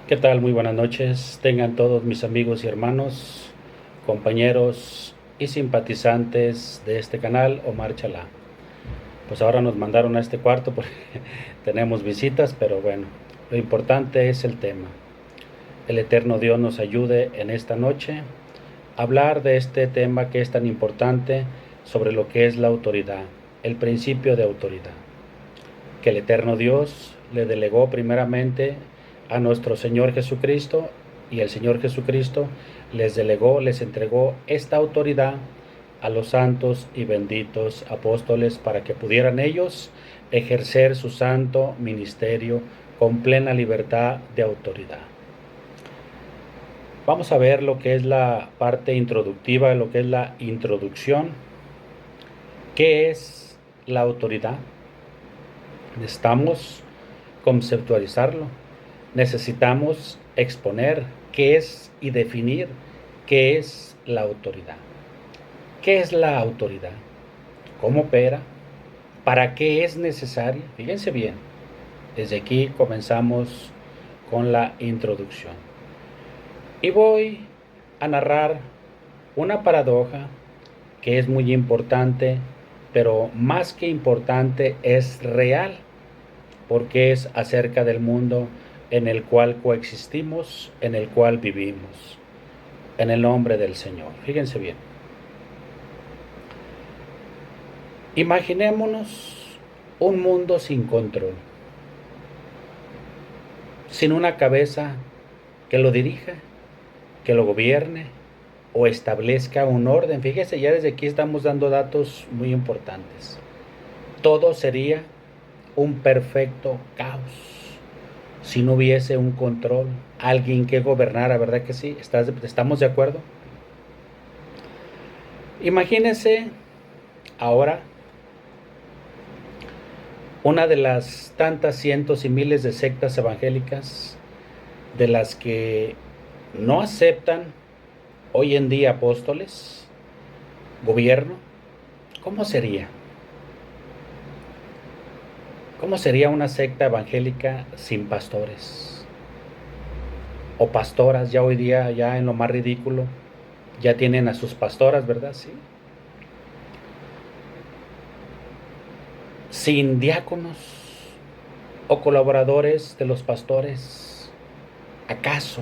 ¿Qué tal? Muy buenas noches. Tengan todos mis amigos y hermanos, compañeros y simpatizantes de este canal, Omar Chalá. Pues ahora nos mandaron a este cuarto porque tenemos visitas, pero bueno, lo importante es el tema. El eterno Dios nos ayude en esta noche a hablar de este tema que es tan importante sobre lo que es la autoridad, el principio de autoridad, que el eterno Dios le delegó primeramente a nuestro Señor Jesucristo, y el Señor Jesucristo les entregó esta autoridad a los santos y benditos apóstoles para que pudieran ellos ejercer su santo ministerio con plena libertad de autoridad. Vamos a ver lo que es la parte introductiva, lo que es la introducción. ¿Qué es la autoridad? Necesitamos conceptualizarlo. Necesitamos exponer qué es y definir qué es la autoridad. ¿Qué es la autoridad? ¿Cómo opera? ¿Para qué es necesaria? Fíjense bien, desde aquí comenzamos con la introducción. Y voy a narrar una paradoja que es muy importante, pero más que importante es real, porque es acerca del mundo en el cual coexistimos, en el cual vivimos, en el nombre del Señor. Fíjense bien. Imaginémonos un mundo sin control, sin una cabeza que lo dirija, que lo gobierne o establezca un orden. Fíjese, ya desde aquí estamos dando datos muy importantes. Todo sería un perfecto caos si no hubiese un control, alguien que gobernara, ¿verdad que sí? ¿Estamos de acuerdo? Imagínense ahora una de las tantas cientos y miles de sectas evangélicas de las que no aceptan hoy en día apóstoles, gobierno. ¿Cómo sería? ¿Cómo sería una secta evangélica sin pastores? O pastoras, ya hoy día, ya en lo más ridículo, ya tienen a sus pastoras, ¿verdad? Sí. Sin diáconos o colaboradores de los pastores. ¿Acaso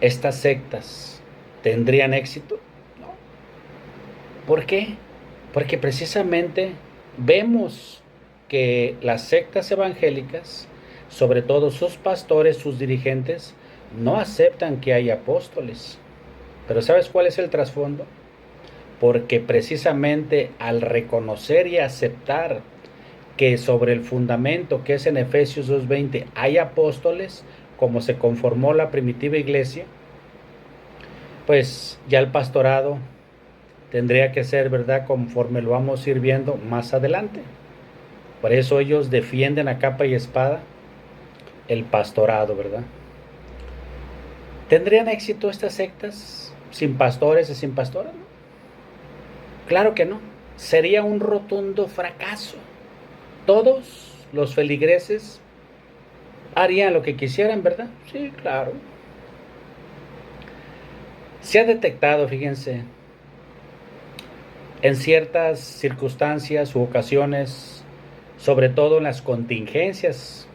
estas sectas tendrían éxito? No. ¿Por qué? Porque precisamente vemos que las sectas evangélicas, sobre todo sus pastores, sus dirigentes, no aceptan que haya apóstoles. Pero ¿sabes cuál es el trasfondo? Porque precisamente al reconocer y aceptar que sobre el fundamento que es en Efesios 2:20 hay apóstoles, como se conformó la primitiva iglesia, pues ya el pastorado tendría que ser, ¿verdad?, conforme lo vamos a ir viendo más adelante. Por eso ellos defienden a capa y espada el pastorado, ¿verdad? ¿Tendrían éxito estas sectas sin pastores y sin pastoras? ¿No? Claro que no. Sería un rotundo fracaso. Todos los feligreses harían lo que quisieran, ¿verdad? Sí, claro. Se ha detectado, fíjense, en ciertas circunstancias u ocasiones, sobre todo en las contingencias,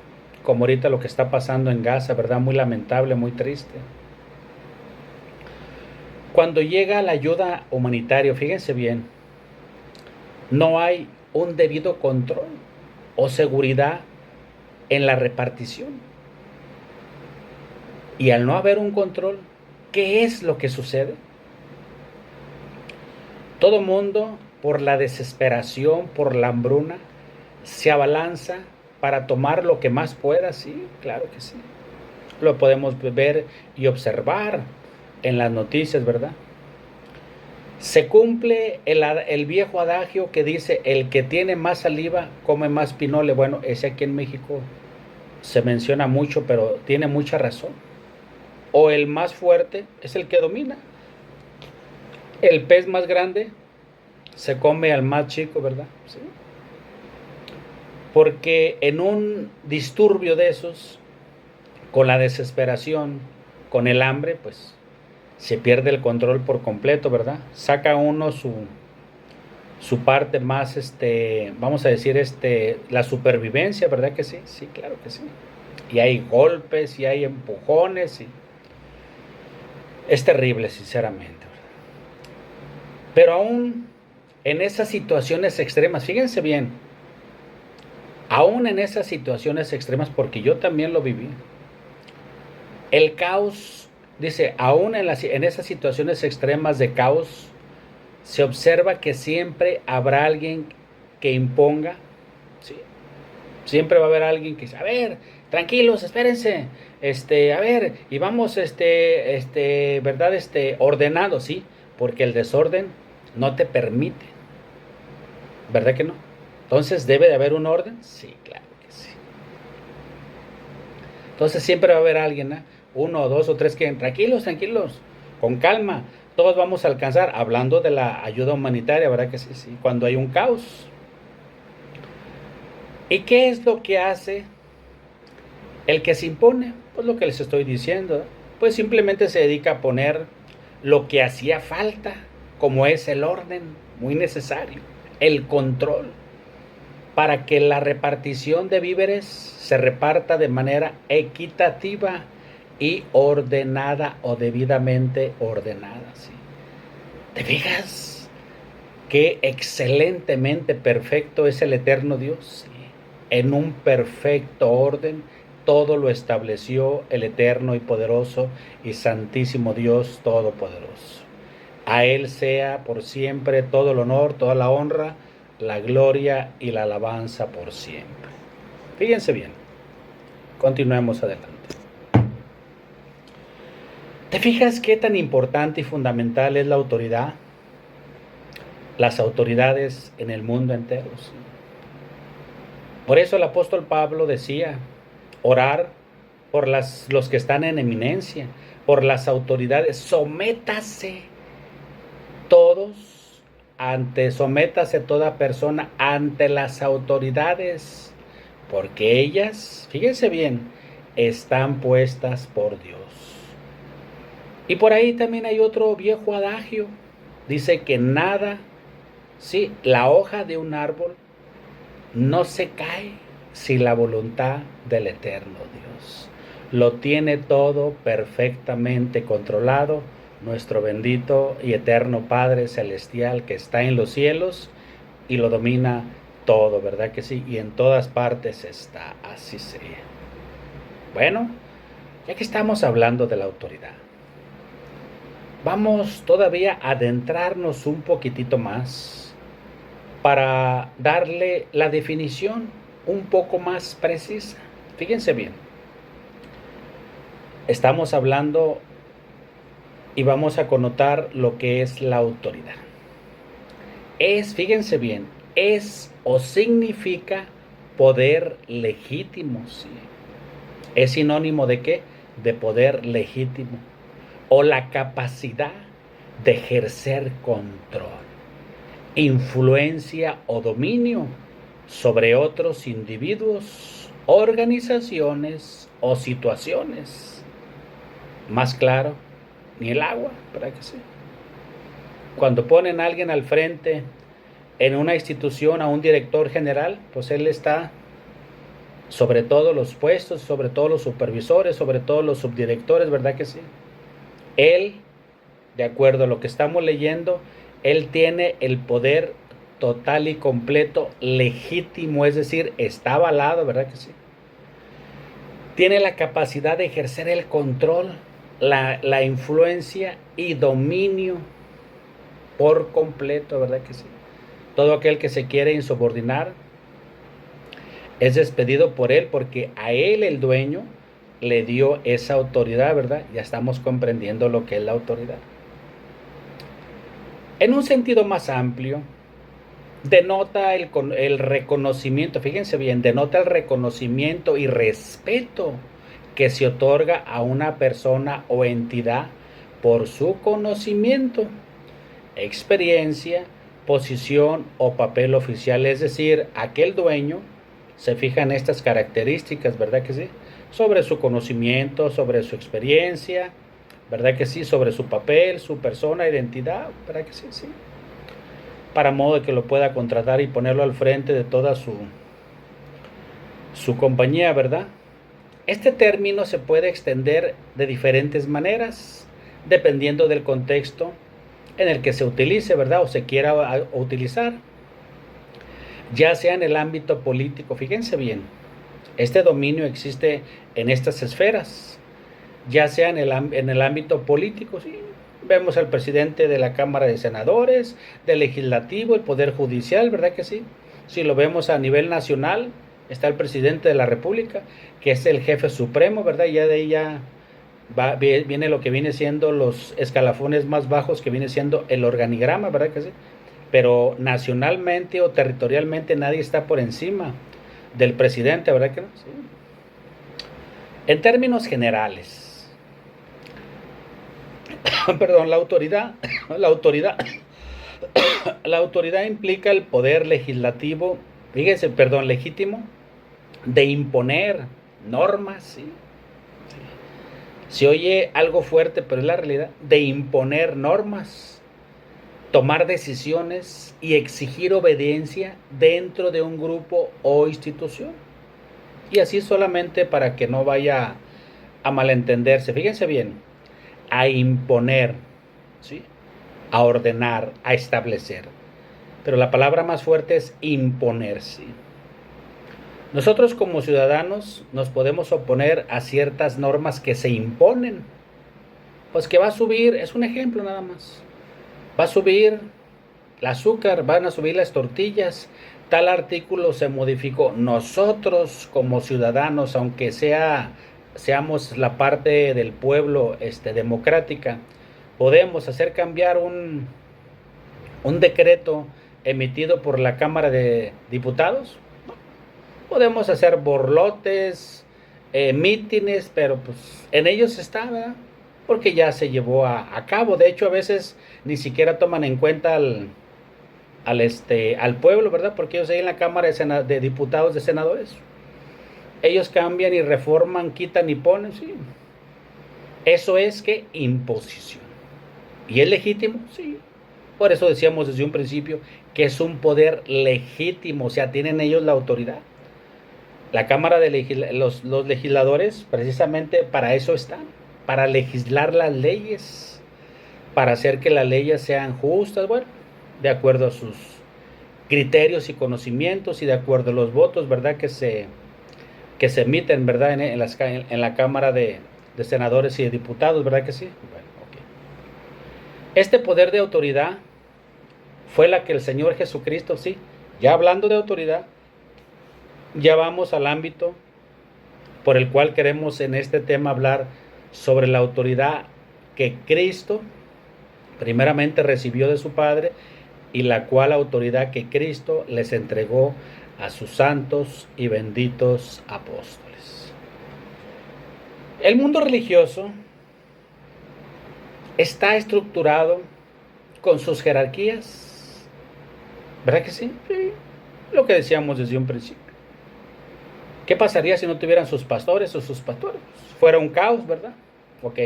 como ahorita lo que está pasando en Gaza, ¿verdad? Muy lamentable, muy triste. Cuando llega la ayuda humanitaria, fíjense bien, no hay un debido control o seguridad en la repartición. Y al no haber un control, ¿qué es lo que sucede? Todo mundo, por la desesperación, por la hambruna, se abalanza para tomar lo que más pueda. Sí, claro que sí. Lo podemos ver y observar en las noticias, ¿verdad? Se cumple el viejo adagio que dice: el que tiene más saliva come más pinole. Bueno, ese aquí en México se menciona mucho, pero tiene mucha razón. O el más fuerte es el que domina. El pez más grande se come al más chico, ¿verdad? Sí. Porque en un disturbio de esos, con la desesperación, con el hambre, pues se pierde el control por completo, ¿verdad? Saca uno su parte más, vamos a decir, la supervivencia, ¿verdad que sí? Sí, claro que sí. Y hay golpes y hay empujones y es terrible, sinceramente, ¿verdad? Pero aún en esas situaciones extremas, fíjense bien, aún en esas situaciones extremas, porque yo también lo viví, el caos, dice, aún en esas situaciones extremas de caos, se observa que siempre habrá alguien que imponga, ¿sí? Siempre va a haber alguien que dice, a ver, tranquilos, espérense, a ver, y vamos, ¿verdad? Ordenado, ¿sí? Porque el desorden no te permite, ¿verdad que no? Entonces, ¿debe de haber un orden? Sí, claro que sí. Entonces, siempre va a haber alguien, ¿eh? Uno, o dos o tres que, tranquilos, tranquilos, con calma, todos vamos a alcanzar, hablando de la ayuda humanitaria, ¿verdad que sí? Sí, cuando hay un caos. ¿Y qué es lo que hace el que se impone? Pues lo que les estoy diciendo, ¿eh? Pues simplemente se dedica a poner lo que hacía falta, como es el orden, muy necesario, el control, para que la repartición de víveres se reparta de manera equitativa y ordenada o debidamente ordenada, ¿sí? ¿Te fijas qué excelentemente perfecto es el eterno Dios? ¿Sí? En un perfecto orden, todo lo estableció el eterno y poderoso y santísimo Dios todopoderoso. A Él sea por siempre todo el honor, toda la honra, la gloria y la alabanza por siempre. Fíjense bien, continuemos adelante. ¿Te fijas qué tan importante y fundamental es la autoridad? Las autoridades en el mundo entero. ¿Sí? Por eso el apóstol Pablo decía, orar por los que están en eminencia, por las autoridades, sométase toda persona ante las autoridades, porque ellas, fíjense bien, están puestas por Dios. Y por ahí también hay otro viejo adagio, dice que nada, sí, la hoja de un árbol no se cae sin la voluntad del eterno Dios. Lo tiene todo perfectamente controlado nuestro bendito y eterno Padre Celestial que está en los cielos y lo domina todo, ¿verdad que sí? Y en todas partes está, así sea. Bueno, ya que estamos hablando de la autoridad, vamos todavía a adentrarnos un poquitito más para darle la definición un poco más precisa. Fíjense bien, estamos hablando y vamos a connotar lo que es la autoridad. Fíjense bien, es o significa poder legítimo, ¿sí? ¿Es sinónimo de qué? De poder legítimo o la capacidad de ejercer control, influencia o dominio sobre otros individuos, organizaciones o situaciones. Más claro, ni el agua, ¿verdad que sí? Cuando ponen a alguien al frente en una institución, a un director general, pues él está sobre todos los puestos, sobre todos los supervisores, sobre todos los subdirectores, ¿verdad que sí? Él, de acuerdo a lo que estamos leyendo, él tiene el poder total y completo, legítimo, es decir, está avalado, ¿verdad que sí? Tiene la capacidad de ejercer el control, la influencia y dominio por completo, ¿verdad que sí? Todo aquel que se quiere insubordinar es despedido por él porque a él el dueño le dio esa autoridad, ¿verdad? Ya estamos comprendiendo lo que es la autoridad. En un sentido más amplio, denota el reconocimiento, fíjense bien, denota el reconocimiento y respeto que se otorga a una persona o entidad por su conocimiento, experiencia, posición o papel oficial, es decir, aquel dueño se fija en estas características, ¿verdad que sí? sobre su conocimiento, sobre su experiencia, ¿verdad que sí? Sobre su papel, su persona, identidad, ¿verdad que sí? Sí. Para modo de que lo pueda contratar y ponerlo al frente de toda su compañía, ¿verdad? Este término se puede extender de diferentes maneras, dependiendo del contexto en el que se utilice, ¿verdad? O se quiera utilizar, ya sea en el ámbito político. Fíjense bien, este dominio existe en estas esferas, ya sea en el ámbito político, sí. Vemos al presidente de la Cámara de Senadores, del Legislativo, el Poder Judicial, ¿verdad que sí? Si lo vemos a nivel nacional, está el presidente de la República, que es el jefe supremo, ¿verdad? Ya de ahí ya viene lo que viene siendo los escalafones más bajos, que viene siendo el organigrama, ¿verdad que sí? Pero nacionalmente o territorialmente nadie está por encima del presidente, ¿verdad que no? Sí. En términos generales, perdón, la autoridad, la autoridad implica el poder legislativo, fíjense, perdón, legítimo, de imponer normas, ¿sí? Se oye algo fuerte, pero es la realidad, de imponer normas, tomar decisiones y exigir obediencia dentro de un grupo o institución. Y así solamente para que no vaya a malentenderse. Fíjense bien, a imponer, ¿sí? A ordenar, a establecer. Pero la palabra más fuerte es imponer, ¿sí? Nosotros como ciudadanos nos podemos oponer a ciertas normas que se imponen. Pues que va a subir, es un ejemplo nada más. Va a subir el azúcar, van a subir las tortillas, tal artículo se modificó. Nosotros como ciudadanos, aunque seamos la parte del pueblo democrática, podemos hacer cambiar un decreto emitido por la Cámara de Diputados. Podemos hacer borlotes, mítines, pero pues en ellos está, ¿verdad? Porque ya se llevó a cabo. De hecho, a veces ni siquiera toman en cuenta al pueblo, ¿verdad? Porque ellos ahí en la Cámara de Diputados, de Senadores, ellos cambian y reforman, quitan y ponen, sí. Eso es que imposición. ¿Y es legítimo? Sí. Por eso decíamos desde un principio que es un poder legítimo, o sea, tienen ellos la autoridad. La Cámara de los legisladores precisamente para eso están, para legislar las leyes, para hacer que las leyes sean justas, bueno, de acuerdo a sus criterios y conocimientos y de acuerdo a los votos, ¿verdad? Que se emiten, ¿verdad? En la Cámara de Senadores y de Diputados, ¿verdad que sí? Bueno, okay. Este poder de autoridad fue la que el Señor Jesucristo, sí, ya hablando de autoridad, ya vamos al ámbito por el cual queremos en este tema hablar sobre la autoridad que Cristo primeramente recibió de su Padre y la cual autoridad que Cristo les entregó a sus santos y benditos apóstoles. El mundo religioso está estructurado con sus jerarquías, ¿verdad que sí? Sí, lo que decíamos desde un principio. ¿Qué pasaría si no tuvieran sus pastores o sus pastores? Fuera un caos, ¿verdad? Ok.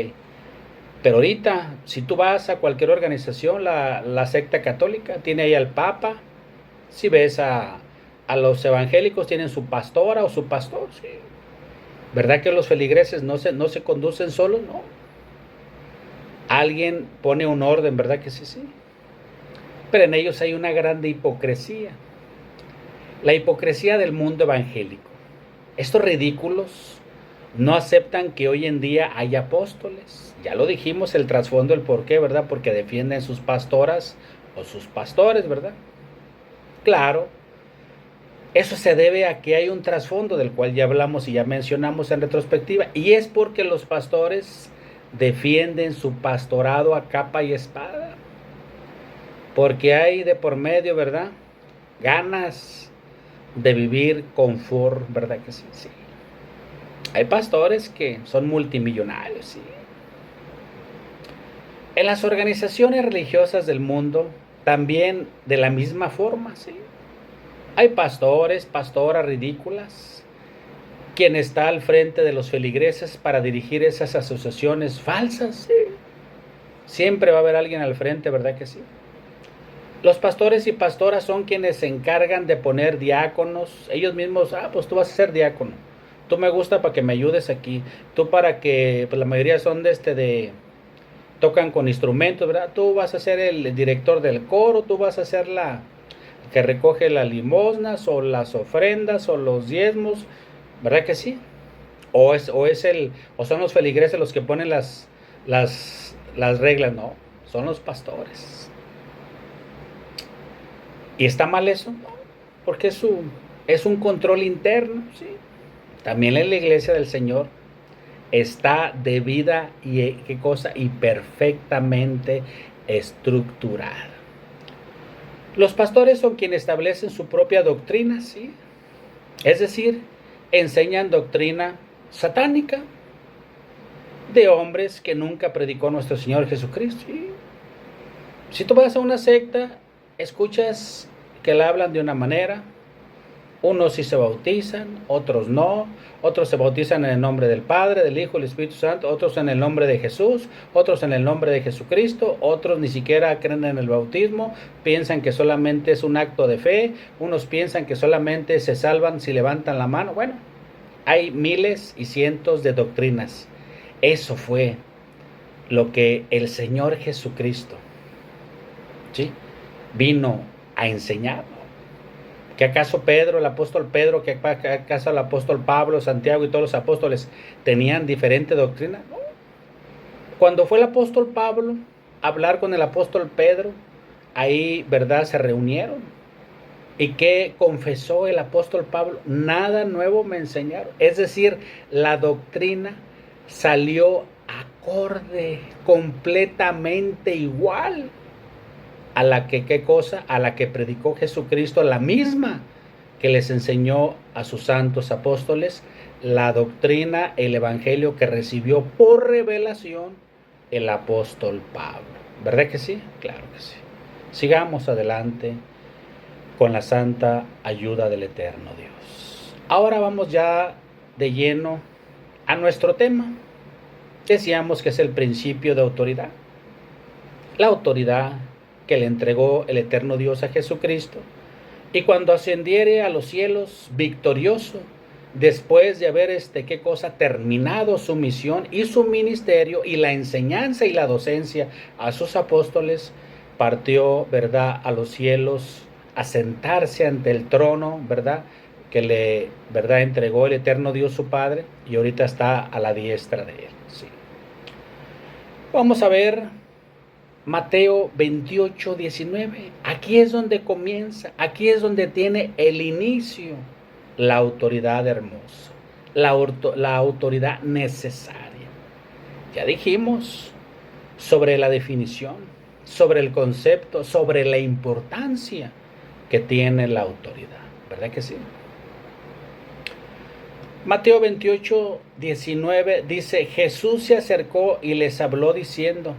Pero ahorita, si tú vas a cualquier organización, la secta católica tiene ahí al Papa. Si ves a los evangélicos, tienen su pastora o su pastor. Sí. ¿Verdad que los feligreses no se conducen solos? No. Alguien pone un orden, ¿verdad que sí? Sí. Pero en ellos hay una grande hipocresía. La hipocresía del mundo evangélico. Estos ridículos no aceptan que hoy en día hay apóstoles. Ya lo dijimos, el trasfondo, el por qué, ¿verdad? Porque defienden sus pastoras o sus pastores, ¿verdad? Claro, eso se debe a que hay un trasfondo del cual ya hablamos y ya mencionamos en retrospectiva. Y es porque los pastores defienden su pastorado a capa y espada. Porque hay de por medio, ¿verdad? Ganas de vivir confort, ¿verdad que sí? Sí. Hay pastores que son multimillonarios, ¿sí? En las organizaciones religiosas del mundo, también de la misma forma, ¿sí? Hay pastores, pastoras ridículas, quien está al frente de los feligreses para dirigir esas asociaciones falsas. Sí. Siempre va a haber alguien al frente, ¿verdad que sí? Los pastores y pastoras son quienes se encargan de poner diáconos. Ellos mismos, pues tú vas a ser diácono. Tú me gusta para que me ayudes aquí. Tú para que, pues la mayoría son tocan con instrumentos, ¿verdad? Tú vas a ser el director del coro, tú vas a ser la que recoge las limosnas o las ofrendas o los diezmos, ¿verdad que sí? O son los feligreses los que ponen las reglas, no, son los pastores. ¿Y está mal eso? No, porque es un control interno, sí. También en la iglesia del Señor está debida y qué cosa y perfectamente estructurada. Los pastores son quienes establecen su propia doctrina, sí. Es decir, enseñan doctrina satánica de hombres que nunca predicó nuestro Señor Jesucristo. ¿Sí? Si tú vas a una secta, escuchas que la hablan de una manera, unos sí se bautizan, otros no, otros se bautizan en el nombre del Padre, del Hijo y del Espíritu Santo, otros en el nombre de Jesús, otros en el nombre de Jesucristo, otros ni siquiera creen en el bautismo, piensan que solamente es un acto de fe, unos piensan que solamente se salvan si levantan la mano. Bueno, hay miles y cientos de doctrinas. Eso fue lo que el Señor Jesucristo, ¿sí?, vino a enseñar. ¿Que acaso Pedro, el apóstol Pedro, que acaso el apóstol Pablo, Santiago y todos los apóstoles tenían diferente doctrina? No. Cuando fue el apóstol Pablo a hablar con el apóstol Pedro, ahí, ¿verdad?, se reunieron. ¿Y qué confesó el apóstol Pablo? Nada nuevo me enseñaron. Es decir, la doctrina salió acorde, completamente igual a la que, ¿qué cosa? A la que predicó Jesucristo, la misma que les enseñó a sus santos apóstoles, la doctrina, el evangelio que recibió por revelación el apóstol Pablo. ¿Verdad que sí? Claro que sí. Sigamos adelante con la santa ayuda del eterno Dios. Ahora vamos ya de lleno a nuestro tema. Decíamos que es el principio de autoridad. La autoridad que le entregó el eterno Dios a Jesucristo. Y cuando ascendiere a los cielos victorioso, después de haber ¿qué cosa? Terminado su misión y su ministerio y la enseñanza y la docencia a sus apóstoles, partió, ¿verdad?, a los cielos a sentarse ante el trono, ¿verdad?, que le, ¿verdad?, entregó el eterno Dios su Padre, y ahorita está a la diestra de él. Sí. Vamos a ver Mateo 28, 19. Aquí es donde comienza, aquí es donde tiene el inicio la autoridad hermosa, la autoridad necesaria. Ya dijimos sobre la definición, sobre el concepto, sobre la importancia que tiene la autoridad. ¿Verdad que sí? Mateo 28, 19 dice: Jesús se acercó y les habló diciendo.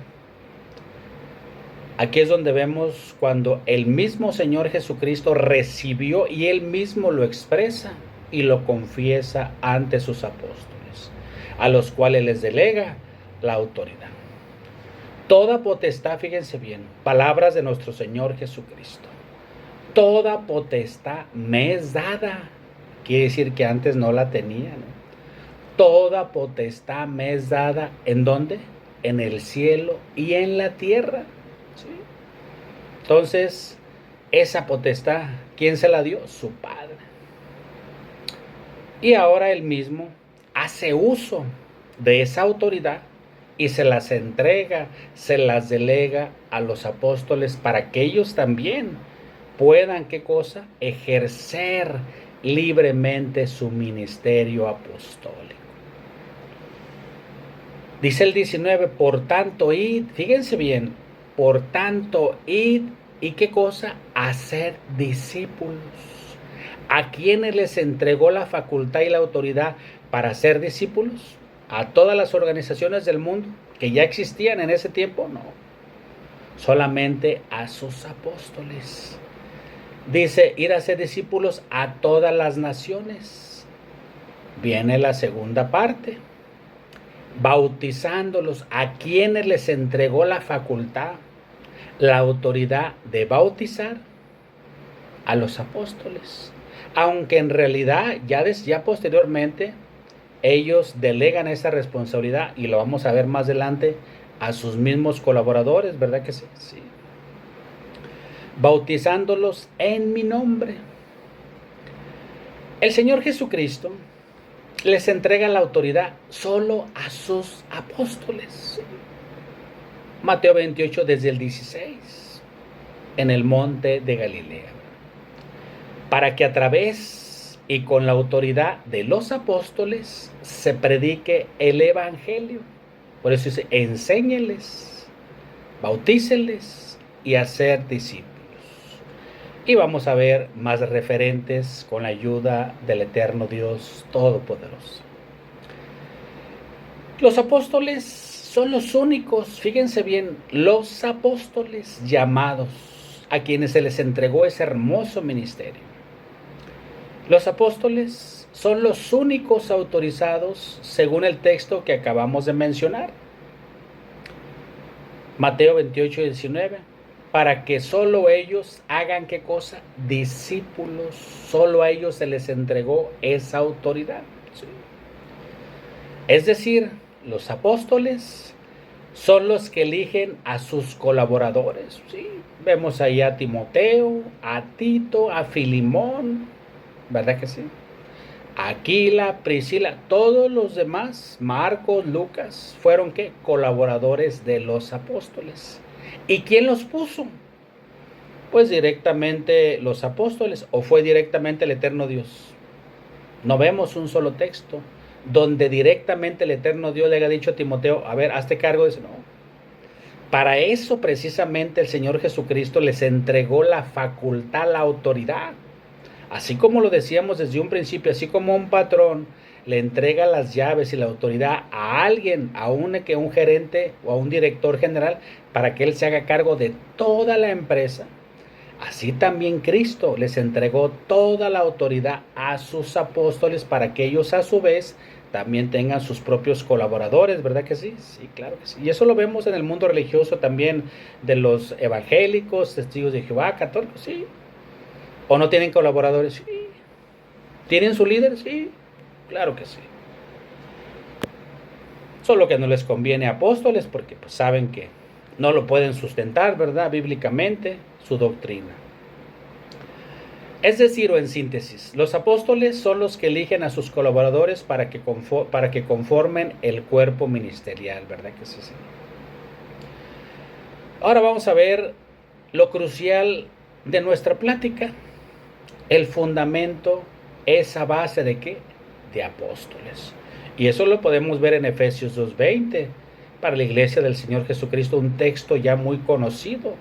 Aquí es donde vemos cuando el mismo Señor Jesucristo recibió y Él mismo lo expresa y lo confiesa ante sus apóstoles, a los cuales les delega la autoridad. Toda potestad, fíjense bien, palabras de nuestro Señor Jesucristo. Toda potestad me es dada. Quiere decir que antes no la tenía, ¿no? Toda potestad me es dada, ¿en dónde? En el cielo y en la tierra. ¿Sí? Entonces, esa potestad, ¿quién se la dio? Su Padre. Y ahora Él mismo hace uso de esa autoridad y se las entrega, se las delega a los apóstoles para que ellos también puedan, ¿qué cosa? Ejercer libremente su ministerio apostólico. Dice el 19, por tanto, id, fíjense bien, por tanto, id, ¿y qué cosa? Hacer discípulos. ¿A quienes les entregó la facultad y la autoridad para ser discípulos? ¿A todas las organizaciones del mundo que ya existían en ese tiempo? No. Solamente a sus apóstoles. Dice, ir a ser discípulos a todas las naciones. viene la segunda parte. Bautizándolos, a quienes les entregó la facultad, la autoridad de bautizar, a los apóstoles. Aunque en realidad ya posteriormente ellos delegan esa responsabilidad, y lo vamos a ver más adelante, a sus mismos colaboradores, ¿verdad que sí? Sí. Bautizándolos en mi nombre. El Señor Jesucristo les entrega la autoridad solo a sus apóstoles. Mateo 28 desde el 16, en el monte de Galilea, para que a través y con la autoridad de los apóstoles se predique el evangelio. Por eso dice, enséñenles, bautícenles y hacer discípulos. Y vamos a ver más referentes con la ayuda del eterno Dios Todopoderoso. Los apóstoles son los únicos, fíjense bien, los apóstoles llamados, a quienes se les entregó ese hermoso ministerio. Los apóstoles son los únicos autorizados según el texto que acabamos de mencionar. Mateo 28, 19. Para que solo ellos hagan, ¿qué cosa? Discípulos. Solo a ellos se les entregó esa autoridad. ¿Sí? Es decir, los apóstoles son los que eligen a sus colaboradores. ¿Sí? Vemos ahí a Timoteo, a Tito, a Filimón, ¿verdad que sí? Aquila, Priscila, todos los demás, Marcos, Lucas, fueron ¿qué? Colaboradores de los apóstoles. ¿Y quién los puso? Pues directamente los apóstoles, o fue directamente el eterno Dios. No vemos un solo texto donde directamente el eterno Dios le haya dicho a Timoteo, a ver, hazte cargo de eso. No. Para eso precisamente el Señor Jesucristo les entregó la facultad, la autoridad. Así como lo decíamos desde un principio, así como un patrón le entrega las llaves y la autoridad a alguien, a un gerente o a un director general, para que él se haga cargo de toda la empresa, así también Cristo les entregó toda la autoridad a sus apóstoles para que ellos a su vez también tengan sus propios colaboradores, ¿verdad que sí? Sí, claro que sí. Y eso lo vemos en el mundo religioso también, de los evangélicos, testigos de Jehová, católicos, sí. ¿O no tienen colaboradores? Sí. ¿Tienen su líder? Sí, claro que sí. Solo que no les conviene a apóstoles porque pues saben que no lo pueden sustentar, ¿verdad? Bíblicamente, su doctrina. Es decir, o en síntesis, los apóstoles son los que eligen a sus colaboradores para que conformen el cuerpo ministerial, ¿verdad que sí? Ahora vamos a ver lo crucial de nuestra plática. El fundamento, esa base de ¿qué? De apóstoles. Y eso lo podemos ver en Efesios 2:20, para la iglesia del Señor Jesucristo, un texto ya muy conocido,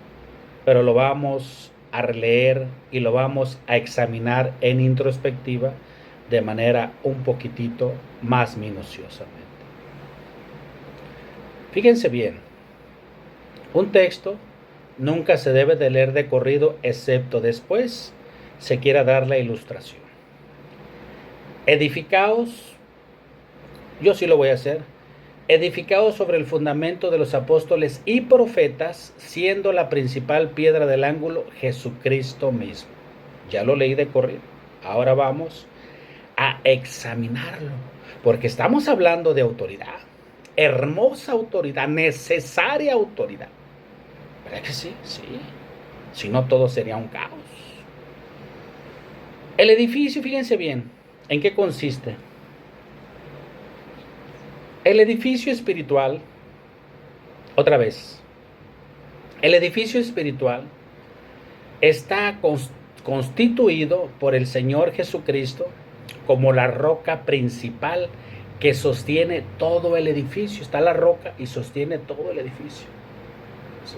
pero lo vamos a releer y lo vamos a examinar en introspectiva de manera un poquitito más minuciosamente. Fíjense bien, un texto nunca se debe de leer de corrido, excepto después se quiera dar la ilustración. Edificaos, yo sí lo voy a hacer, edificaos sobre el fundamento de los apóstoles y profetas, siendo la principal piedra del ángulo Jesucristo mismo. Ya lo leí de corrido. Ahora vamos a examinarlo, porque estamos hablando de autoridad, hermosa autoridad, necesaria autoridad. ¿Verdad que sí? Sí. Si no, todo sería un caos. El edificio, fíjense bien, ¿en qué consiste? El edificio espiritual, otra vez, el edificio espiritual está constituido por el Señor Jesucristo como la roca principal que sostiene todo el edificio. Está la roca y sostiene todo el edificio. ¿Sí?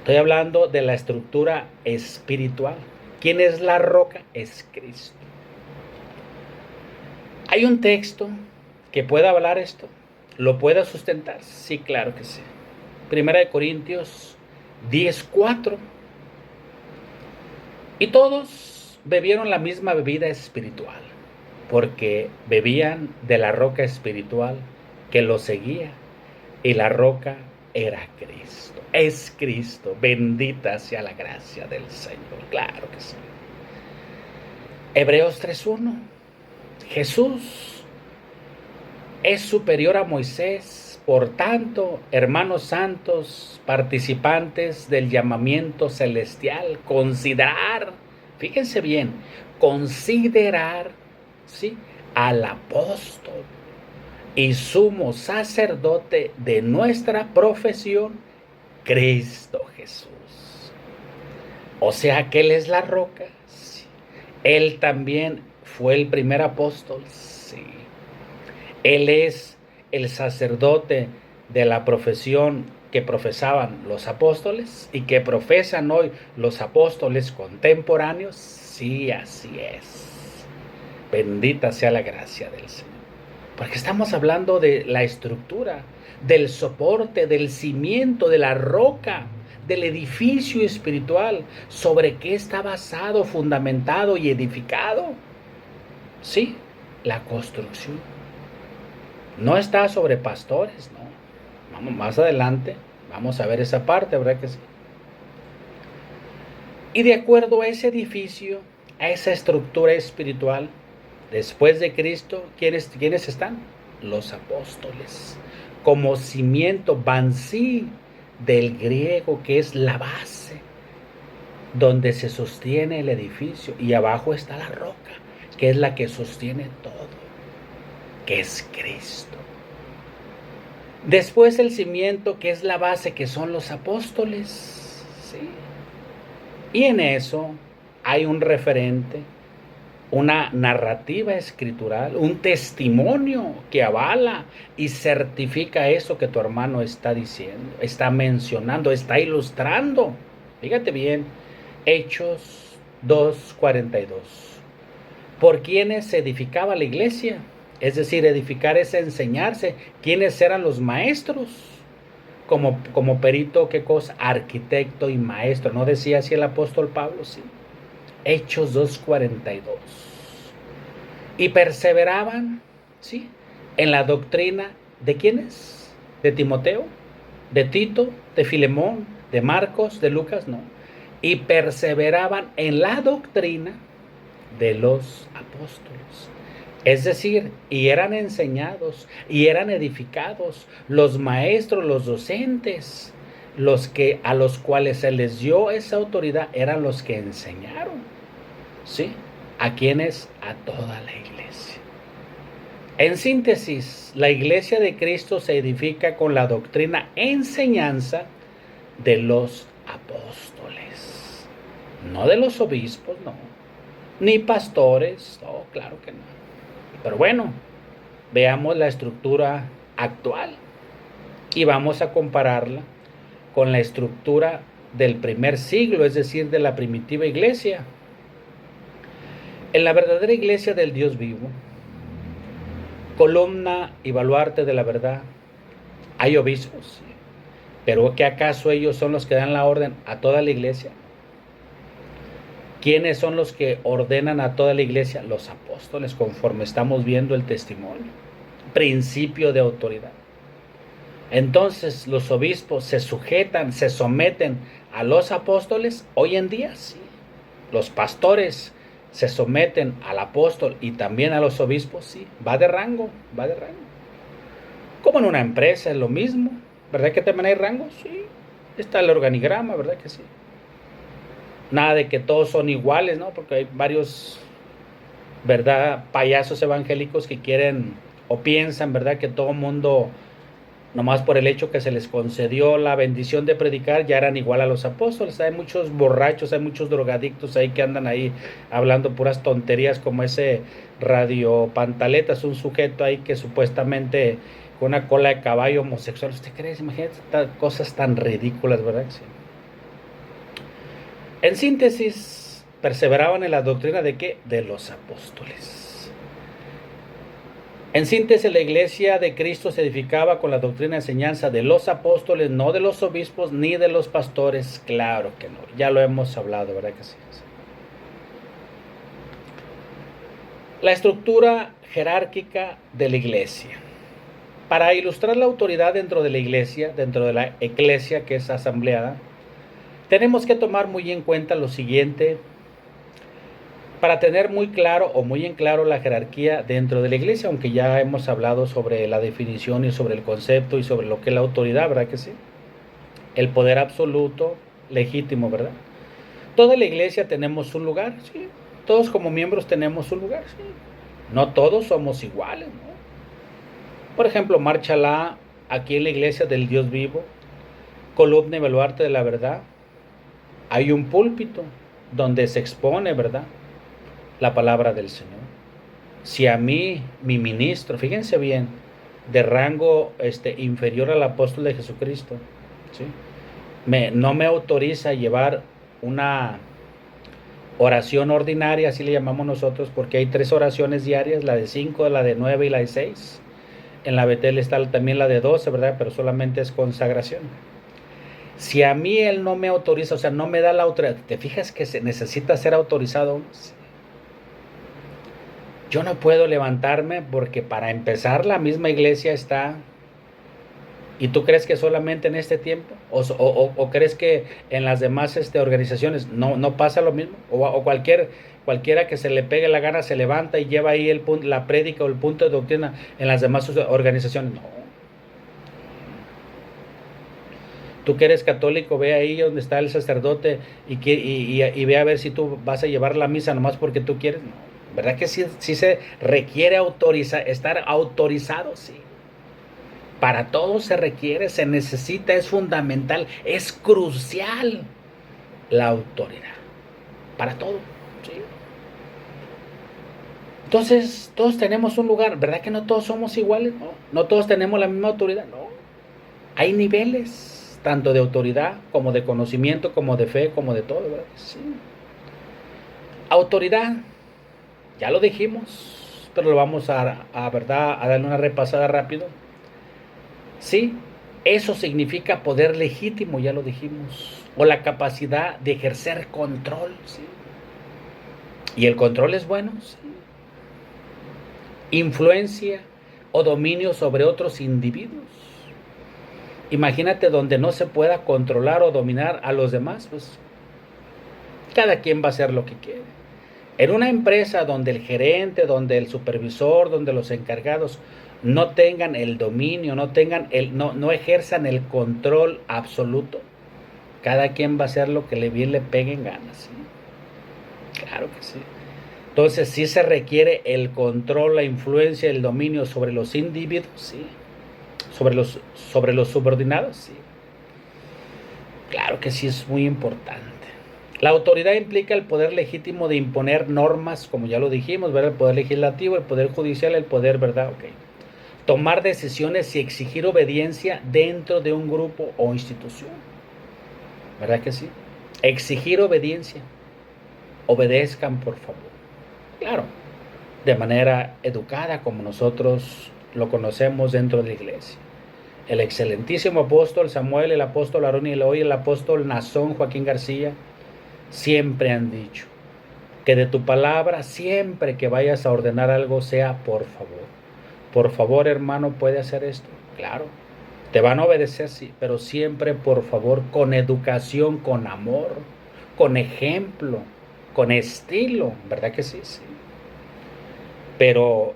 Estoy hablando de la estructura espiritual. ¿Quién es la roca? Es Cristo. ¿Hay un texto que pueda hablar esto? ¿Lo pueda sustentar? Sí, claro que sí. Primera de Corintios 10:4. Y todos bebieron la misma bebida espiritual, porque bebían de la roca espiritual que los seguía, y la roca era Cristo. Es Cristo. Bendita sea la gracia del Señor. Claro que sí. Hebreos 3:1. Jesús es superior a Moisés. Por tanto, hermanos santos, participantes del llamamiento celestial, considerar, fíjense bien, considerar, ¿sí?, al apóstol y sumo sacerdote de nuestra profesión, Cristo Jesús. O sea que Él es la roca. Sí. Él también fue el primer apóstol. Sí. Él es el sacerdote de la profesión que profesaban los apóstoles y que profesan hoy los apóstoles contemporáneos. Sí, así es. Bendita sea la gracia del Señor. Porque estamos hablando de la estructura, del soporte, del cimiento, de la roca, del edificio espiritual, sobre qué está basado, fundamentado y edificado. Sí, la construcción. No está sobre pastores, no. Vamos más adelante, vamos a ver esa parte, ¿verdad que sí? Y de acuerdo a ese edificio, a esa estructura espiritual, después de Cristo, ¿quiénes están? Los apóstoles. Como cimiento, bansi, del griego, que es la base, donde se sostiene el edificio. Y abajo está la roca, que es la que sostiene todo, que es Cristo. Después el cimiento, que es la base, que son los apóstoles. ¿Sí? Y en eso hay un referente, una narrativa escritural, un testimonio que avala y certifica eso que tu hermano está diciendo, está mencionando, está ilustrando. Fíjate bien, Hechos 2:42. ¿Por quiénes se edificaba la iglesia? Es decir, edificar es enseñarse. ¿Quiénes eran los maestros? Como perito, ¿qué cosa? Arquitecto y maestro. ¿No decía así el apóstol Pablo? Sí. Hechos 2:42. Y perseveraban, ¿sí?, en la doctrina de ¿quiénes? De Timoteo, de Tito, de Filemón, de Marcos, de Lucas, no. Y perseveraban en la doctrina de los apóstoles. Es decir, y eran enseñados, y eran edificados, los maestros, los docentes, a los cuales se les dio esa autoridad, eran los que enseñaron. ¿Sí? ¿A quiénes? A toda la iglesia. En síntesis, la iglesia de Cristo se edifica con la doctrina enseñanza de los apóstoles. No de los obispos, no. Ni pastores, no, claro que no. Pero bueno, veamos la estructura actual y vamos a compararla con la estructura del primer siglo, es decir, de la primitiva iglesia. En la verdadera iglesia del Dios vivo, columna y baluarte de la verdad, hay obispos, pero ¿qué acaso ellos son los que dan la orden a toda la iglesia? ¿Quiénes son los que ordenan a toda la iglesia? Los apóstoles, conforme estamos viendo el testimonio. Principio de autoridad. Entonces, los obispos se sujetan, se someten a los apóstoles. Hoy en día, sí. Los pastores se someten al apóstol y también a los obispos, sí. Va de rango, va de rango. Como en una empresa es lo mismo, ¿verdad que también hay rangos? Sí. Está el organigrama, ¿verdad que sí? Nada de que todos son iguales, ¿no? Porque hay varios, ¿verdad?, payasos evangélicos que quieren o piensan, ¿verdad?, que todo mundo, nomás por el hecho que se les concedió la bendición de predicar, ya eran igual a los apóstoles. Hay muchos borrachos, hay muchos drogadictos ahí que andan ahí hablando puras tonterías, como ese Radio Pantaletas, un sujeto ahí que supuestamente con una cola de caballo homosexual. ¿Usted cree? Imagínate cosas tan ridículas, ¿verdad? Sí. En síntesis, perseveraban en la doctrina de ¿qué? De los apóstoles. En síntesis, la iglesia de Cristo se edificaba con la doctrina y enseñanza de los apóstoles, no de los obispos ni de los pastores. Claro que no, ya lo hemos hablado, ¿verdad que sí? La estructura jerárquica de la iglesia. Para ilustrar la autoridad dentro de la iglesia, dentro de la eclesia que es asambleada, tenemos que tomar muy en cuenta lo siguiente para tener muy claro o muy en claro la jerarquía dentro de la iglesia, aunque ya hemos hablado sobre la definición y sobre el concepto y sobre lo que es la autoridad, ¿verdad que sí? El poder absoluto, legítimo, ¿verdad? Toda la iglesia tenemos un lugar, sí. Todos como miembros tenemos un lugar, sí. No todos somos iguales, ¿no? Por ejemplo, márchala aquí en la iglesia del Dios vivo, columna y baluarte de la verdad. Hay un púlpito donde se expone, ¿verdad?, la palabra del Señor. Si a mí, mi ministro, fíjense bien, de rango inferior al apóstol de Jesucristo, ¿sí?, no me autoriza a llevar una oración ordinaria, así le llamamos nosotros, porque hay 3 oraciones diarias, la de 5, la de 9 y la de 6. En la Betel está también la de 12, ¿verdad?, pero solamente es consagración. Si a mí él no me autoriza, o sea, no me da la autoridad, ¿te fijas que se necesita ser autorizado? Yo no puedo levantarme porque para empezar la misma iglesia está. ¿Y tú crees que solamente en este tiempo? ¿O crees que en las demás organizaciones no pasa lo mismo? ¿O cualquiera que se le pegue la gana se levanta y lleva ahí la prédica o el punto de doctrina en las demás organizaciones? No. Tú que eres católico, ve ahí donde está el sacerdote y ve a ver si tú vas a llevar la misa nomás porque tú quieres. No. ¿Verdad que sí se requiere estar autorizado? Sí. Para todo se requiere, se necesita, es fundamental, es crucial la autoridad. Para todo. ¿Sí? Entonces, todos tenemos un lugar. ¿Verdad que no todos somos iguales? No. No todos tenemos la misma autoridad. No. Hay niveles, tanto de autoridad, como de conocimiento, como de fe, como de todo, ¿verdad? Sí. Autoridad, ya lo dijimos, pero lo vamos a darle una repasada rápido. Sí, eso significa poder legítimo, ya lo dijimos, o la capacidad de ejercer control, ¿sí? Y el control es bueno, ¿sí? Influencia o dominio sobre otros individuos. Imagínate donde no se pueda controlar o dominar a los demás, pues cada quien va a hacer lo que quiere. En una empresa donde el gerente, donde el supervisor, donde los encargados no tengan el dominio, no ejerzan el control absoluto, cada quien va a hacer lo que bien le peguen ganas, ¿sí? Claro que sí. Entonces sí se requiere el control, la influencia, el dominio sobre los individuos, sí. Sobre los subordinados, sí. Claro que sí, es muy importante. La autoridad implica el poder legítimo de imponer normas, como ya lo dijimos, ¿verdad? El poder legislativo, el poder judicial, el poder, ¿verdad? Ok. Tomar decisiones y exigir obediencia dentro de un grupo o institución. ¿Verdad que sí? Exigir obediencia. Obedezcan, por favor. Claro, de manera educada, como nosotros lo conocemos dentro de la iglesia. El excelentísimo apóstol Samuel, el apóstol Aarón y Eloy, el apóstol Nazón Joaquín García, siempre han dicho que de tu palabra, siempre que vayas a ordenar algo, sea por favor. Por favor, hermano, ¿puede hacer esto? Claro. Te van a obedecer, sí, pero siempre, por favor, con educación, con amor, con ejemplo, con estilo. ¿Verdad que sí? Sí. Pero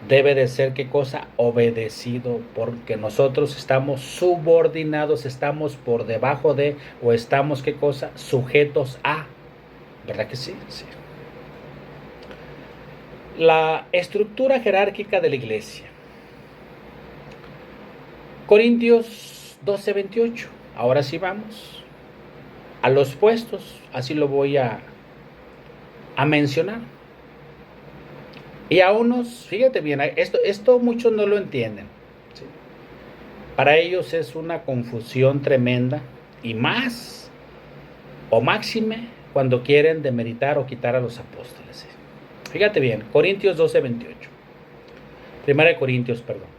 debe de ser, ¿qué cosa? Obedecido, porque nosotros estamos subordinados, estamos por debajo de, o estamos, ¿qué cosa? Sujetos a. ¿Verdad que sí? Sí. La estructura jerárquica de la iglesia. Corintios 12:28. Ahora sí vamos a los puestos, así lo voy a mencionar. Y a unos, fíjate bien, esto muchos no lo entienden, ¿sí? Para ellos es una confusión tremenda, y más o máxime cuando quieren demeritar o quitar a los apóstoles, ¿sí? Fíjate bien, Corintios 12:28. Primera de Corintios, perdón.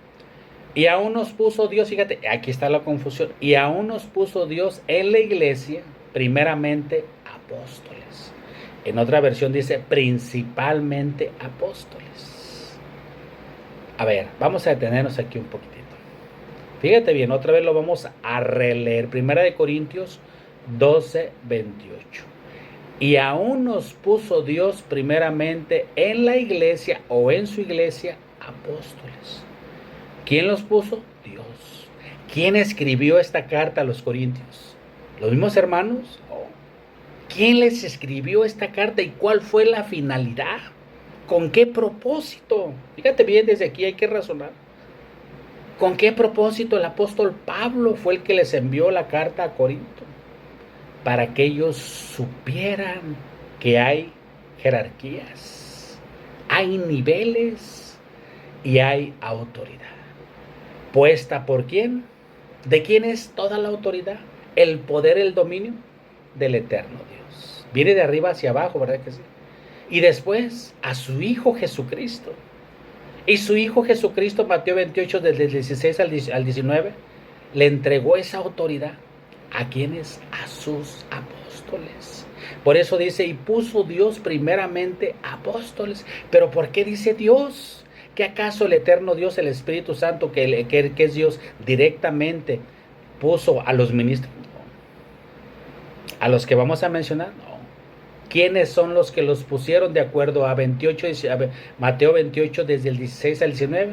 Y aún nos puso Dios, fíjate, aquí está la confusión, y aún nos puso Dios en la iglesia, primeramente apóstoles. En otra versión dice principalmente apóstoles. A ver, vamos a detenernos aquí un poquitito. Fíjate bien, otra vez lo vamos a releer. Primera de Corintios 12:28. Y aún nos puso Dios primeramente en la iglesia o en su iglesia apóstoles. ¿Quién los puso? Dios. ¿Quién escribió esta carta a los corintios? ¿Los mismos hermanos? Oh. ¿Quién les escribió esta carta y cuál fue la finalidad? ¿Con qué propósito? Fíjate bien, desde aquí hay que razonar. ¿Con qué propósito el apóstol Pablo fue el que les envió la carta a Corinto? Para que ellos supieran que hay jerarquías, hay niveles y hay autoridad. ¿Puesta por quién? ¿De quién es toda la autoridad? El poder, el dominio del eterno Dios. Viene de arriba hacia abajo, ¿verdad que sí? Y después a su Hijo Jesucristo. Y su Hijo Jesucristo, Mateo 28, desde el 16 al 19, le entregó esa autoridad. ¿A quiénes? A sus apóstoles. Por eso dice, y puso Dios primeramente apóstoles. ¿Pero por qué dice Dios? ¿Que acaso el eterno Dios, el Espíritu Santo, que es Dios, directamente puso a los ministros? ¿A los que vamos a mencionar? No. ¿Quiénes son los que los pusieron de acuerdo a Mateo 28, desde el 16 al 19?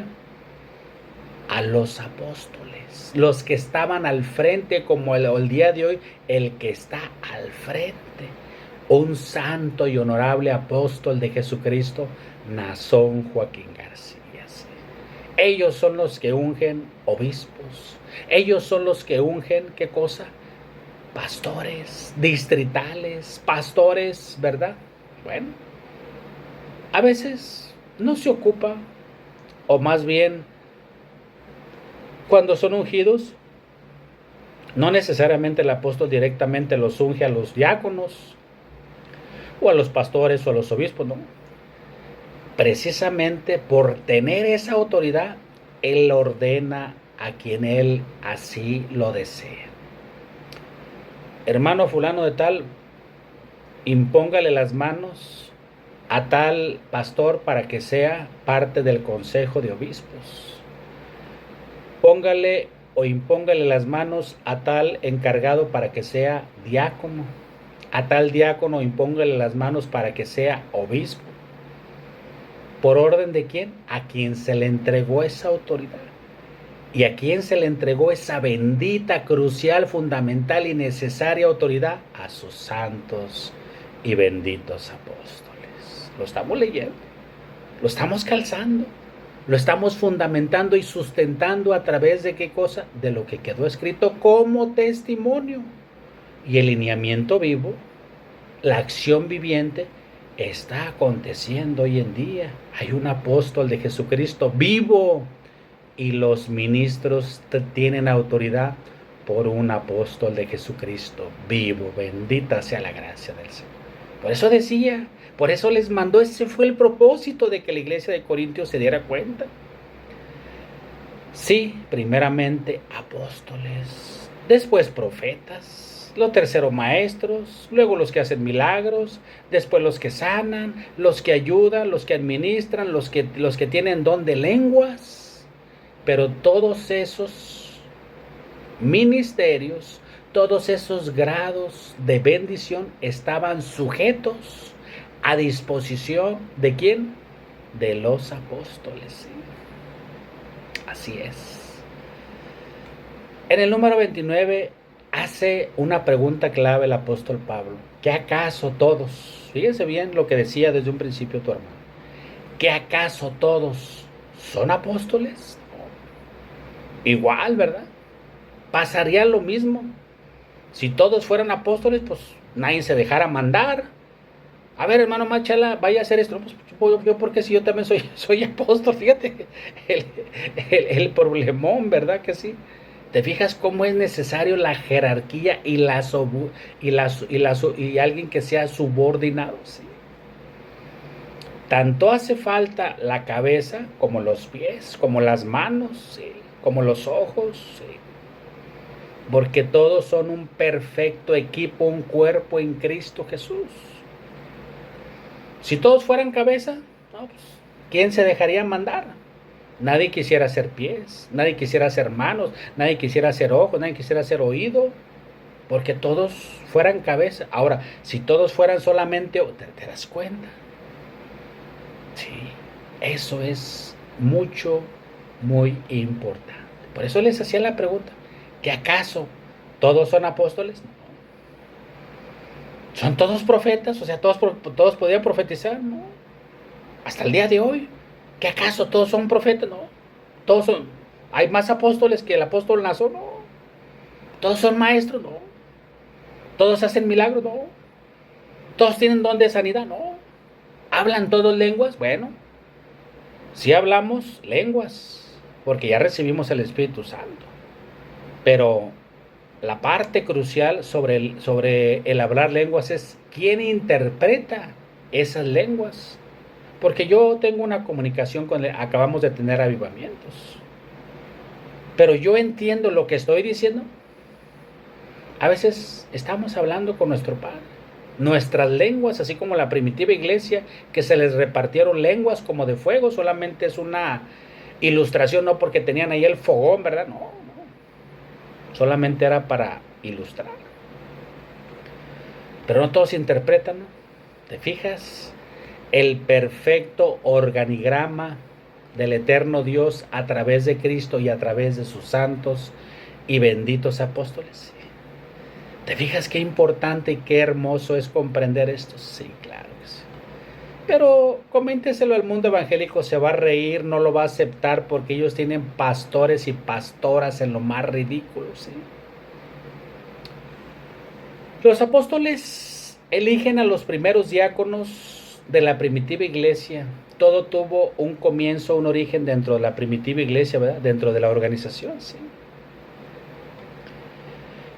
A los apóstoles, los que estaban al frente, como el día de hoy, el que está al frente, un santo y honorable apóstol de Jesucristo, Nazón Joaquín García. Ellos son los que ungen obispos, ellos son los que ungen, ¿qué cosa? Pastores distritales, pastores, ¿verdad? Bueno, a veces no se ocupa, o más bien, cuando son ungidos, no necesariamente el apóstol directamente los unge a los diáconos, o a los pastores, o a los obispos, no. Precisamente por tener esa autoridad, él ordena a quien él así lo desea. Hermano fulano de tal, impóngale las manos a tal pastor para que sea parte del consejo de obispos. Póngale o impóngale las manos a tal encargado para que sea diácono. A tal diácono impóngale las manos para que sea obispo. ¿Por orden de quién? A quien se le entregó esa autoridad. ¿Y a quién se le entregó esa bendita, crucial, fundamental y necesaria autoridad? A sus santos y benditos apóstoles. Lo estamos leyendo, lo estamos calzando, lo estamos fundamentando y sustentando a través de qué cosa? De lo que quedó escrito como testimonio. Y el lineamiento vivo, la acción viviente, está aconteciendo hoy en día. Hay un apóstol de Jesucristo vivo. Y los ministros tienen autoridad por un apóstol de Jesucristo vivo. Bendita sea la gracia del Señor. Por eso decía, por eso les mandó, ese fue el propósito de que la iglesia de Corintios se diera cuenta. Sí, primeramente apóstoles, después profetas, lo tercero maestros, luego los que hacen milagros, después los que sanan, los que ayudan, los que administran, los que tienen don de lenguas. Pero todos esos ministerios, todos esos grados de bendición estaban sujetos a disposición ¿de quién? De los apóstoles. ¿Sí? Así es. En el número 29 hace una pregunta clave el apóstol Pablo. ¿Qué acaso todos? Fíjense bien lo que decía desde un principio tu hermano. ¿Qué acaso todos son apóstoles? Igual, ¿verdad? Pasaría lo mismo. Si todos fueran apóstoles, pues nadie se dejara mandar. A ver, hermano Machala, vaya a hacer esto. Pues, yo porque si yo también soy apóstol, fíjate, el problemón, ¿verdad que sí? ¿Te fijas cómo es necesario la jerarquía y alguien que sea subordinado? ¿Sí? Tanto hace falta la cabeza como los pies, como las manos, ¿sí? Como los ojos, ¿sí? Porque todos son un perfecto equipo, un cuerpo en Cristo Jesús. Si todos fueran cabeza, no, pues, ¿quién se dejaría mandar? Nadie quisiera ser pies, nadie quisiera ser manos, nadie quisiera ser ojos, nadie quisiera ser oído, porque todos fueran cabeza. Ahora, si todos fueran solamente, ¿te das cuenta? Sí, eso es muy importante. Por eso les hacía la pregunta, ¿que acaso todos son apóstoles? No. ¿Son todos profetas? O sea, ¿todos podían profetizar? No. Hasta el día de hoy, ¿que acaso todos son profetas? No. Todos son, ¿hay más apóstoles que el apóstol Nazón? No. ¿Todos son maestros? No. ¿Todos hacen milagros? No. ¿Todos tienen don de sanidad? No. ¿Hablan todos lenguas? Bueno, sí hablamos lenguas, porque ya recibimos el Espíritu Santo. Pero la parte crucial sobre el hablar lenguas es quién interpreta esas lenguas. Porque yo tengo una comunicación con él, acabamos de tener avivamientos. Pero yo entiendo lo que estoy diciendo. A veces estamos hablando con nuestro Padre. Nuestras lenguas, así como la primitiva iglesia, que se les repartieron lenguas como de fuego, solamente es una ilustración, no porque tenían ahí el fogón, ¿verdad? No. Solamente era para ilustrar. Pero no todos interpretan, ¿no? ¿Te fijas? El perfecto organigrama del eterno Dios a través de Cristo y a través de sus santos y benditos apóstoles. ¿Te fijas qué importante y qué hermoso es comprender esto? Sí, claro que sí. Pero coménteselo al mundo evangélico, se va a reír, no lo va a aceptar porque ellos tienen pastores y pastoras en lo más ridículo, ¿sí? Los apóstoles eligen a los primeros diáconos de la primitiva iglesia. Todo tuvo un comienzo, un origen dentro de la primitiva iglesia, ¿verdad? Dentro de la organización, ¿sí?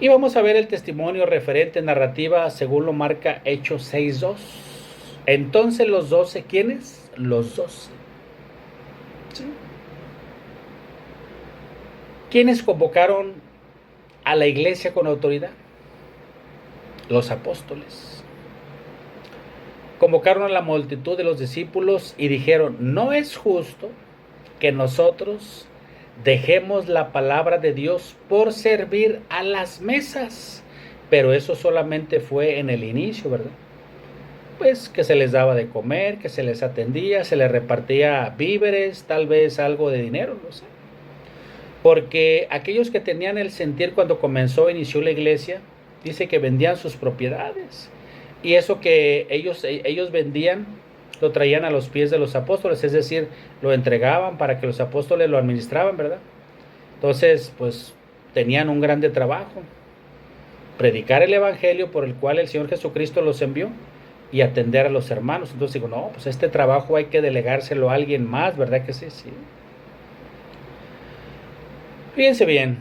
Y vamos a ver el testimonio referente narrativa según lo marca Hechos 6:2. Entonces los 12, ¿quiénes? Los 12. ¿Sí? ¿Quiénes convocaron a la iglesia con autoridad? Los apóstoles. Convocaron a la multitud de los discípulos y dijeron, no es justo que nosotros dejemos la palabra de Dios por servir a las mesas. Pero eso solamente fue en el inicio, ¿verdad? Pues que se les daba de comer, que se les atendía, se les repartía víveres, tal vez algo de dinero, no sé. Porque aquellos que tenían el sentir cuando inició la iglesia, dice que vendían sus propiedades. Y eso que ellos vendían, lo traían a los pies de los apóstoles, es decir, lo entregaban para que los apóstoles lo administraban, ¿verdad? Entonces, pues, tenían un grande trabajo. Predicar el evangelio por el cual el Señor Jesucristo los envió y atender a los hermanos. Entonces digo, no, pues este trabajo hay que delegárselo a alguien más, ¿verdad que sí? Sí. Fíjense bien.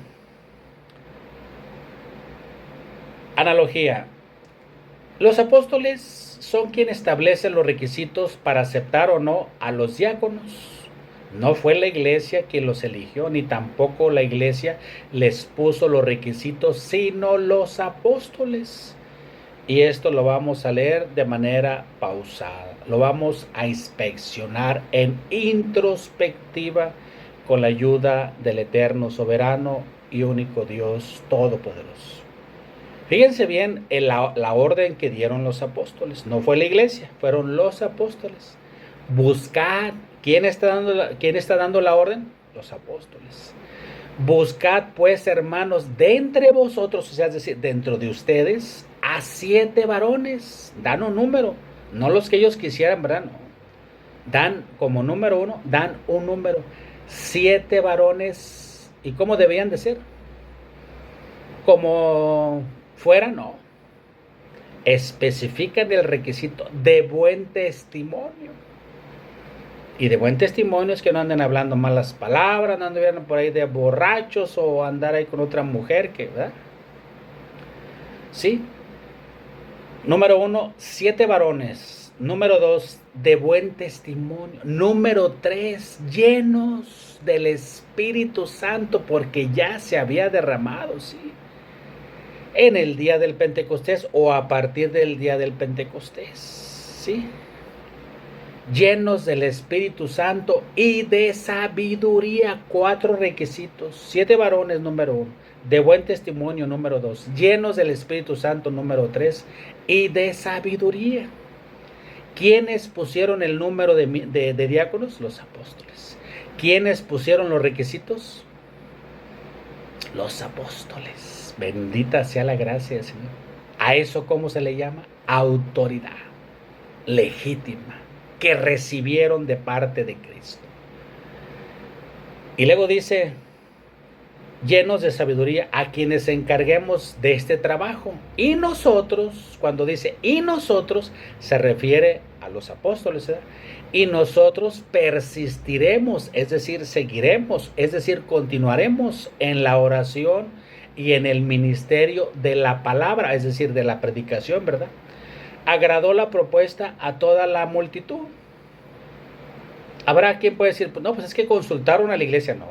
Analogía. Los apóstoles son quienes establecen los requisitos para aceptar o no a los diáconos. No fue la iglesia quien los eligió, ni tampoco la iglesia les puso los requisitos, sino los apóstoles. Y esto lo vamos a leer de manera pausada. Lo vamos a inspeccionar en introspectiva con la ayuda del eterno, soberano y único Dios todopoderoso. Fíjense bien en la orden que dieron los apóstoles. No fue la iglesia, fueron los apóstoles. Buscad. ¿Quién está dando la orden? Los apóstoles. Buscad pues, hermanos, de entre vosotros, o sea, es decir, dentro de ustedes, a 7 varones. Dan un número, no los que ellos quisieran, ¿verdad? No. Dan como número 1, dan un número. 7 varones. ¿Y cómo debían de ser? Como fuera, no. Especifican el requisito de buen testimonio. Y de buen testimonio es que no anden hablando malas palabras, no anden por ahí de borrachos o andar ahí con otra mujer, ¿verdad? Sí. Número 1, 7 varones. Número 2, de buen testimonio. Número 3, llenos del Espíritu Santo, porque ya se había derramado, sí. En el día del Pentecostés o a partir del día del Pentecostés, ¿sí? llenos del Espíritu Santo y de sabiduría. 4 requisitos. 7 varones, número 1. De buen testimonio, número 2. Llenos del Espíritu Santo, número 3. Y de sabiduría. ¿Quiénes pusieron el número de diáconos? Los apóstoles. ¿Quiénes pusieron los requisitos? Los apóstoles. Bendita sea la gracia del Señor. ¿A eso cómo se le llama? Autoridad legítima que recibieron de parte de Cristo. Y luego dice, llenos de sabiduría, a quienes encarguemos de este trabajo. Y nosotros, cuando dice y nosotros, se refiere a los apóstoles, ¿verdad? Y nosotros persistiremos, es decir, seguiremos, es decir, continuaremos en la oración y en el ministerio de la palabra, es decir, de la predicación, ¿verdad? Agradó la propuesta a toda la multitud. Habrá quien puede decir, no, pues es que consultaron a la iglesia. No,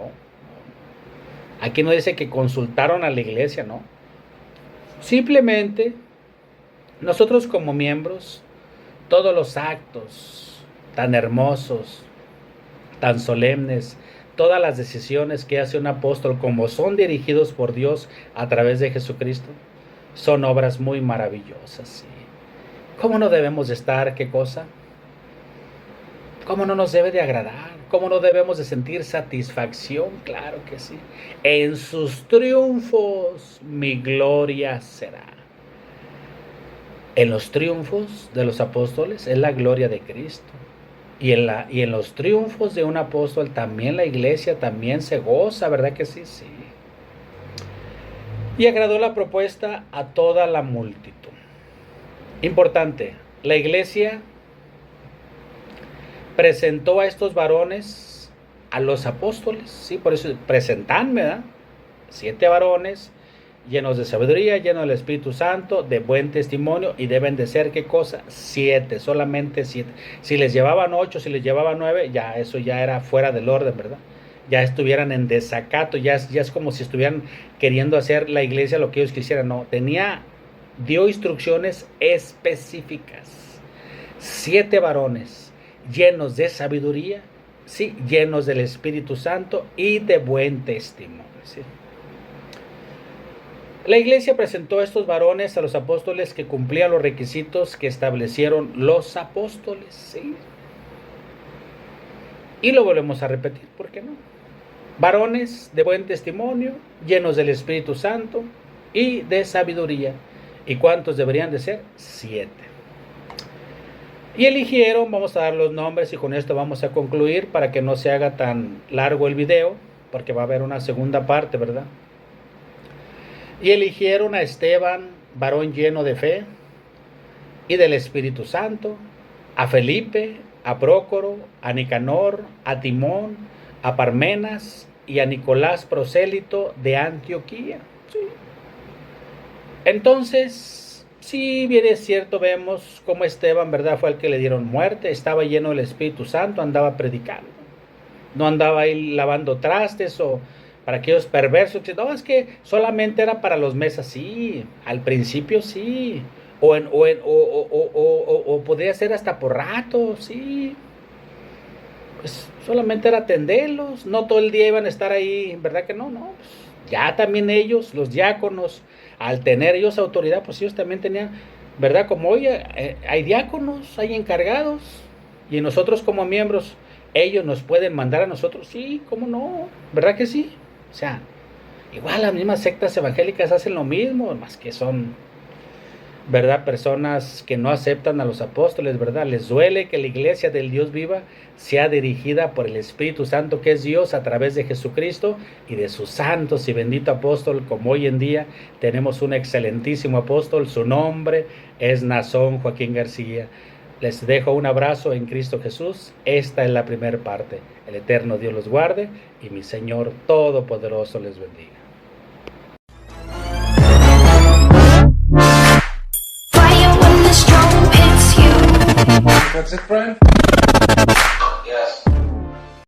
aquí no dice que consultaron a la iglesia, no. Simplemente nosotros como miembros, todos los actos tan hermosos, tan solemnes, todas las decisiones que hace un apóstol, como son dirigidos por Dios a través de Jesucristo, son obras muy maravillosas, ¿sí? ¿Cómo no debemos de estar? ¿Qué cosa? ¿Cómo no nos debe de agradar? ¿Cómo no debemos de sentir satisfacción? Claro que sí. En sus triunfos mi gloria será. En los triunfos de los apóstoles es la gloria de Cristo. Y en los triunfos de un apóstol también la iglesia también se goza, ¿verdad que sí? Sí. Y agradó la propuesta a toda la multitud. Importante, la iglesia presentó a estos varones a los apóstoles, sí, por eso presentan, ¿verdad? 7 varones llenos de sabiduría, llenos del Espíritu Santo, de buen testimonio, y deben de ser, ¿qué cosa? 7, solamente 7. Si les llevaban 8, si les llevaban 9, ya eso ya era fuera del orden, ¿verdad? Ya estuvieran en desacato, ya es como si estuvieran queriendo hacer la iglesia lo que ellos quisieran. No, dio instrucciones específicas. 7 varones llenos de sabiduría, sí, llenos del Espíritu Santo y de buen testimonio, ¿sí? La iglesia presentó a estos varones a los apóstoles que cumplían los requisitos que establecieron los apóstoles, ¿sí? Y lo volvemos a repetir, ¿por qué no? Varones de buen testimonio, llenos del Espíritu Santo y de sabiduría. ¿Y cuántos deberían de ser? 7. Y eligieron, vamos a dar los nombres y con esto vamos a concluir para que no se haga tan largo el video, porque va a haber una segunda parte, ¿verdad? Y eligieron a Esteban, varón lleno de fe y del Espíritu Santo, a Felipe, a Prócoro, a Nicanor, a Timón, a Parmenas y a Nicolás prosélito de Antioquía. Sí. Entonces, si bien es cierto, vemos cómo Esteban, ¿verdad?, fue el que le dieron muerte, estaba lleno del Espíritu Santo, andaba predicando, no andaba ahí lavando trastes o para aquellos perversos que no, es que solamente era para los mesas. Sí, al principio sí, o podría ser hasta por rato, sí, pues solamente era atenderlos, no todo el día iban a estar ahí, ¿verdad que no? No, pues ya también ellos, los diáconos, al tener ellos autoridad, pues ellos también tenían, ¿verdad? Como hoy hay diáconos, hay encargados, y nosotros como miembros, ellos nos pueden mandar a nosotros, sí, ¿cómo no? ¿Verdad que sí? O sea, igual las mismas sectas evangélicas hacen lo mismo, más que son, ¿verdad?, personas que no aceptan a los apóstoles, ¿verdad? Les duele que la iglesia del Dios viva sea dirigida por el Espíritu Santo, que es Dios, a través de Jesucristo y de sus santos y bendito apóstol, como hoy en día tenemos un excelentísimo apóstol, su nombre es Nazón Joaquín García. Les dejo un abrazo en Cristo Jesús. Esta es la primera parte. El eterno Dios los guarde y mi Señor Todopoderoso les bendiga. That's it, Brian? Yes.